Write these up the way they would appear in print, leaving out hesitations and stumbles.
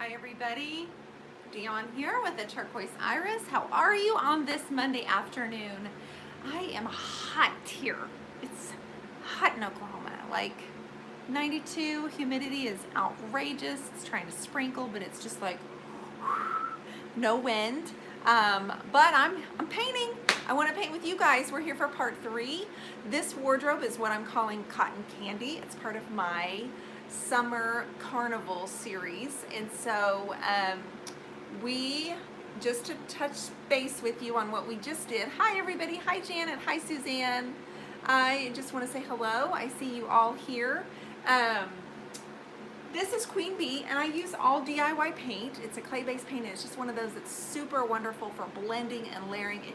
Hi everybody, Dionne here with the Turquoise Iris. How are you on this Monday afternoon? I am hot here. It's hot in Oklahoma, like 92, humidity is outrageous. It's trying to sprinkle, but it's just like no wind. But I'm painting. I want to paint with you guys. We're here for part 3. This wardrobe is what I'm calling Cotton Candy. It's part of my summer carnival series, and so we just to touch base with you on what we just did. Hi everybody. Hi Janet. Hi Suzanne. I just want to say hello. I see you all here. This is Queen Bee, and I use all DIY paint. It's a clay-based paint, and it's just one of those that's super wonderful for blending and layering. It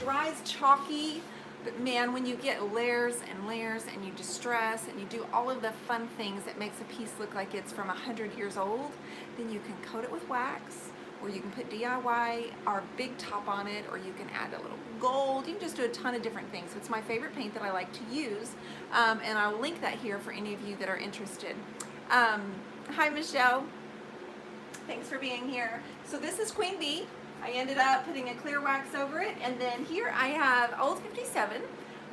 dries chalky, but man, when you get layers and layers and you distress and you do all of the fun things that makes a piece look like it's from 100 years old, then you can coat it with wax, or you can put DIY or big top on it, or you can add a little gold. You can just do a ton of different things. So it's my favorite paint that I like to use, and I'll link that here for any of you that are interested. Hi Michelle, thanks for being here. So this is Queen Bee. I ended up putting a clear wax over it, and then here I have Old 57,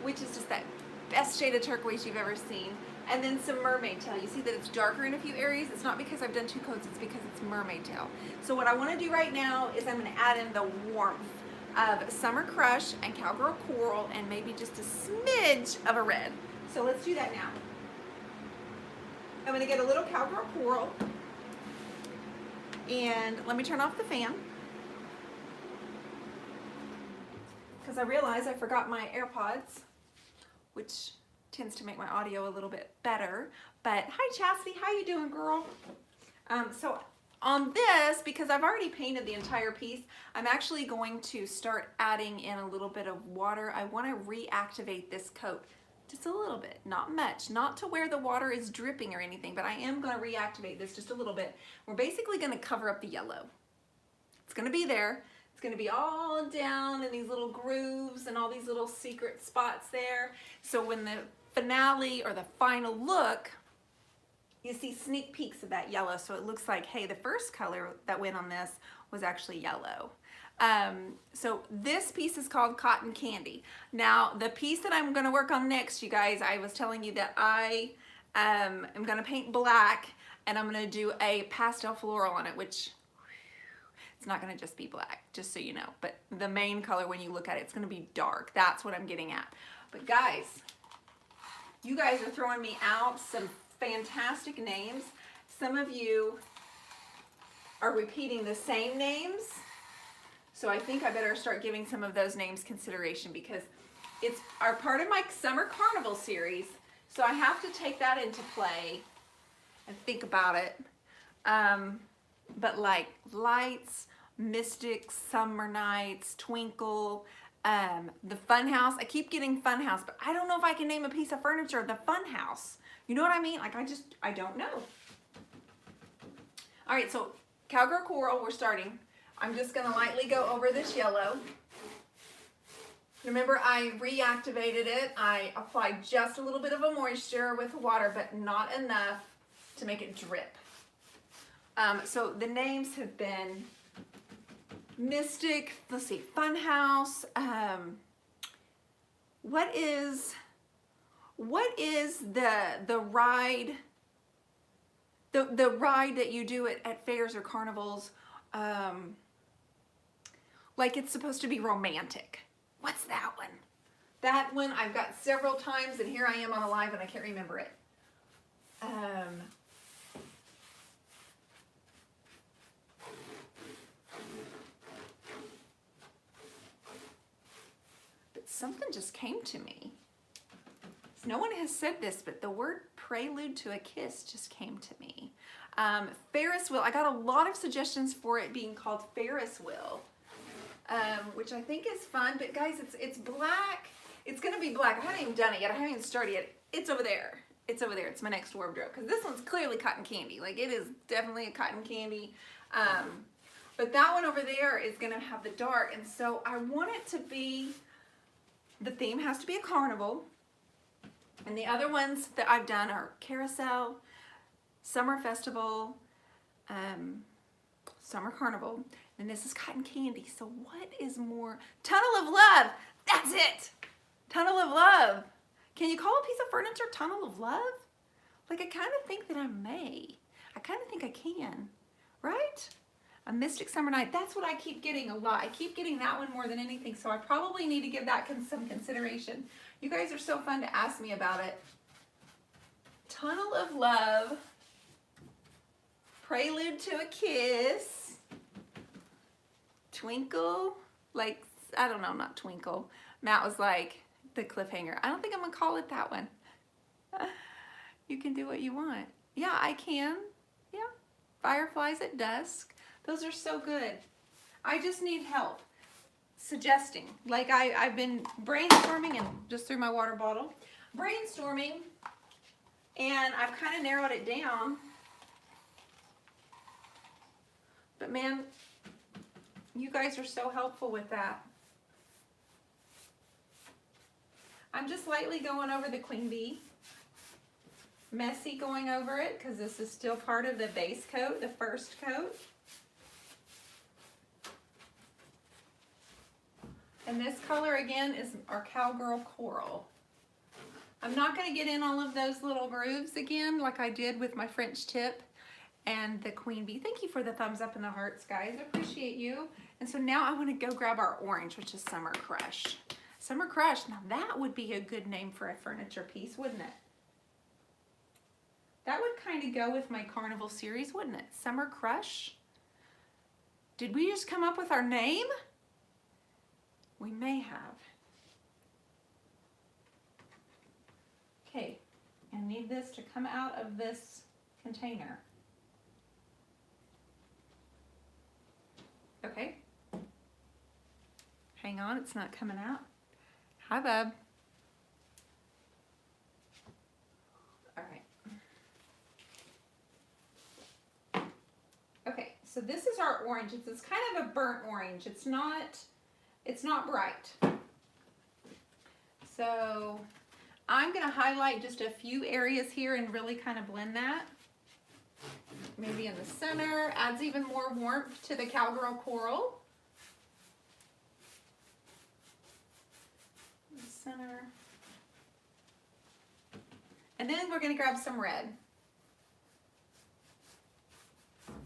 which is just that best shade of turquoise you've ever seen, and then some mermaid tail. You see that it's darker in a few areas. It's not because I've done 2 coats, it's because it's mermaid tail. So what I want to do right now is I'm going to add in the warmth of Summer Crush and Cowgirl Coral and maybe just a smidge of a red. So let's do that now. I'm going to get a little Cowgirl Coral, and let me turn off the fan because I realize I forgot my AirPods, which tends to make my audio a little bit better. But hi Chastity, how you doing, girl? So on this, because I've already painted the entire piece, I'm actually going to start adding in a little bit of water. I want to reactivate this coat. Just a little bit, not much, not to where the water is dripping or anything, but I am going to reactivate this just a little bit. We're basically going to cover up the yellow. It's going to be there. It's going to be all down in these little grooves and all these little secret spots there. So when the finale or the final look, you see sneak peeks of that yellow. So it looks like, hey, the first color that went on this was actually yellow. So this piece is called Cotton Candy. Now the piece that I'm going to work on next, you guys, I was telling you that I am going to paint black, and I'm going to do a pastel floral on it, which it's not going to just be black, just so you know, but the main color when you look at it, it's going to be dark. That's what I'm getting at. But guys, you guys are throwing me out some fantastic names. Some of you are repeating the same names. So I think I better start giving some of those names consideration, because it's our part of my summer carnival series. So I have to take that into play and think about it. But like Lights, Mystic, Summer Nights, Twinkle, the Fun House. I keep getting Fun House, but I don't know if I can name a piece of furniture the Fun House. You know what I mean? Like I don't know. All right, so Cowgirl Coral, we're starting. I'm just going to lightly go over this yellow. Remember, I reactivated it. I applied just a little bit of a moisture with water, but not enough to make it drip. So the names have been Mystic, let's see, Funhouse. What is the ride? The ride that you do at fairs or carnivals? Like it's supposed to be romantic. What's that one? That one I've got several times, and here I am on a live and I can't remember it. But something just came to me. No one has said this, but the word prelude to a kiss just came to me. Ferris wheel. I got a lot of suggestions for it being called Ferris wheel, which I think is fun. But guys, it's black. It's gonna be black. I haven't even done it yet. I haven't even started yet. It's over there. It's over there. It's my next wardrobe, because this one's clearly cotton candy. Like it is definitely a cotton candy. But that one over there is gonna have the dark, and so I want it to be. The theme has to be a carnival. And the other ones that I've done are Carousel, Summer Festival, Summer Carnival, and this is Cotton Candy. So what is more? Tunnel of Love. That's it. Tunnel of Love. Can you call a piece of furniture Tunnel of Love? Like, I kind of think that I may. I kind of think I can, right? A Mystic Summer Night. That's what I keep getting a lot. I keep getting that one more than anything, so I probably need to give that some consideration. You guys are so fun to ask me about it. Tunnel of Love. Prelude to a Kiss. Twinkle. Like, I don't know, not Twinkle. Matt was like, the cliffhanger. I don't think I'm gonna call it that one. You can do what you want. Yeah, I can. Yeah. Fireflies at Dusk. Those are so good. I just need help suggesting. Like I've been brainstorming and just threw my water bottle. Brainstorming, and I've kind of narrowed it down. But man, you guys are so helpful with that. I'm just lightly going over the Queen Bee. Messy going over it because this is still part of the base coat, the first coat. And this color again is our Cowgirl Coral. I'm not going to get in all of those little grooves again like I did with my French tip and the Queen Bee. Thank you for the thumbs up and the hearts, guys. I appreciate you. And so now I want to go grab our orange, which is Summer Crush. Summer Crush, now that would be a good name for a furniture piece, wouldn't it? That would kind of go with my Carnival series, wouldn't it? Summer Crush. Did we just come up with our name? We may have. Okay, I need this to come out of this container. Okay. Hang on, it's not coming out. Hi, bub. All right. Okay, so this is our orange. It's kind of a burnt orange. It's not bright. So I'm going to highlight just a few areas here and really kind of blend that. Maybe in the center, adds even more warmth to the Cowgirl Coral. In the center. And then we're going to grab some red.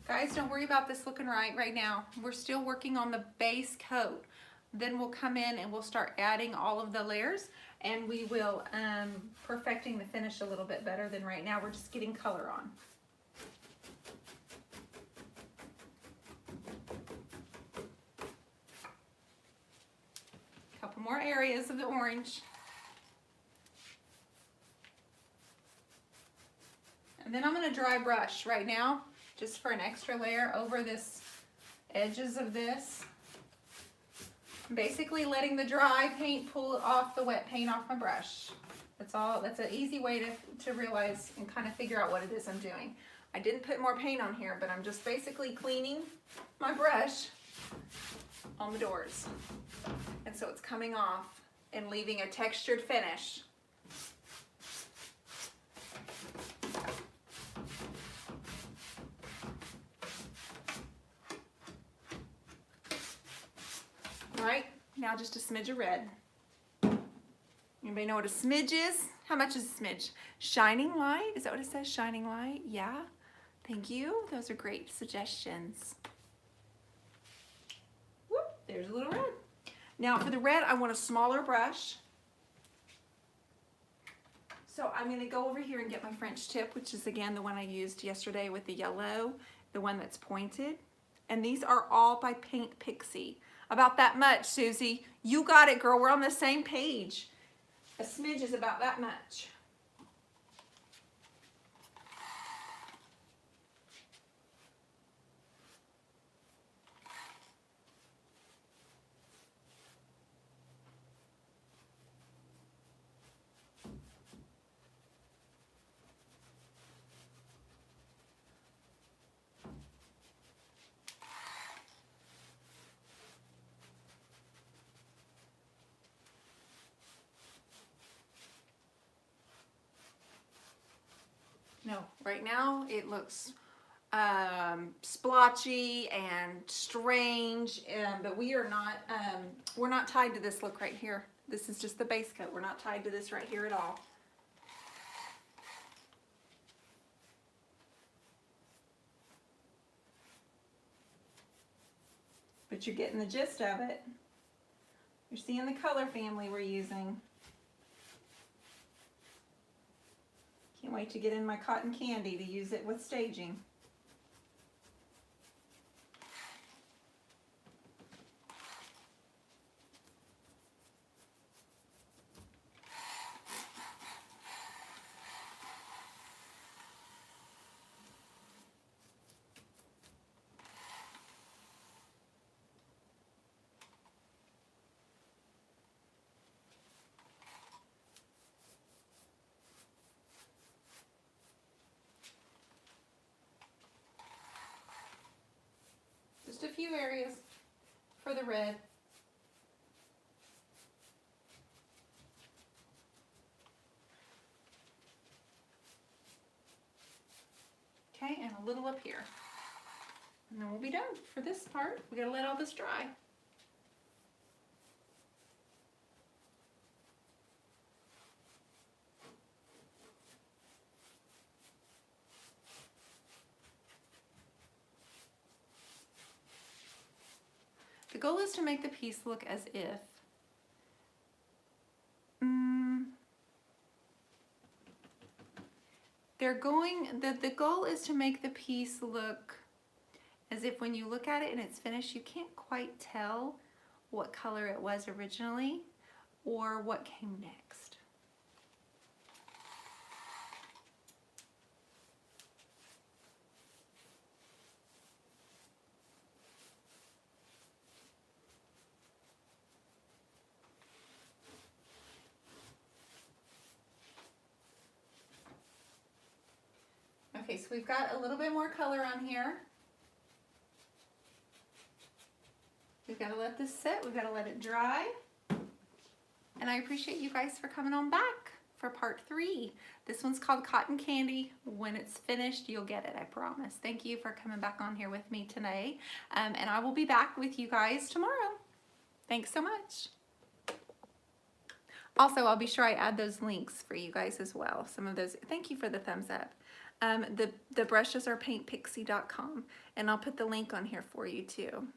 Guys, don't worry about this looking right now. We're still working on the base coat. Then we'll come in and we'll start adding all of the layers, and we will perfecting the finish a little bit better than right now. We're just getting color on. A couple more areas of the orange. And then I'm going to dry brush right now, just for an extra layer over this edges of this. Basically letting the dry paint pull off the wet paint off my brush. That's all. That's an easy way to realize and kind of figure out what it is I'm doing. I didn't put more paint on here, but I'm just basically cleaning my brush on the doors. And so it's coming off and leaving a textured finish. All right, now just a smidge of red. Anybody know what a smidge is? How much is a smidge? Shining light, is that what it says? Shining light, yeah. Thank you, those are great suggestions. Whoop, there's a little red. Now for the red, I want a smaller brush. So I'm gonna go over here and get my French tip, which is again the one I used yesterday with the yellow, the one that's pointed. And these are all by Paint Pixie. About that much, Susie. You got it, girl. We're on the same page. A smidge is about that much. No, right now it looks splotchy and strange, but we are not, we're not tied to this look right here. This is just the base coat. We're not tied to this right here at all. But you're getting the gist of it. You're seeing the color family we're using. Can't wait to get in my cotton candy to use it with staging. Just a few areas for the red. Okay, and a little up here. And then we'll be done for this part. We gotta let all this dry. The goal is to make the piece look as if the goal is to make the piece look as if when you look at it and it's finished, you can't quite tell what color it was originally or what came next. Okay, so we've got a little bit more color on here. We've got to let this sit. We've got to let it dry. And I appreciate you guys for coming on back for part 3. This one's called Cotton Candy. When it's finished, you'll get it, I promise. Thank you for coming back on here with me today. And I will be back with you guys tomorrow. Thanks so much. Also, I'll be sure I add those links for you guys as well. Some of those, thank you for the thumbs up. The brushes are paintpixie.com, and I'll put the link on here for you too.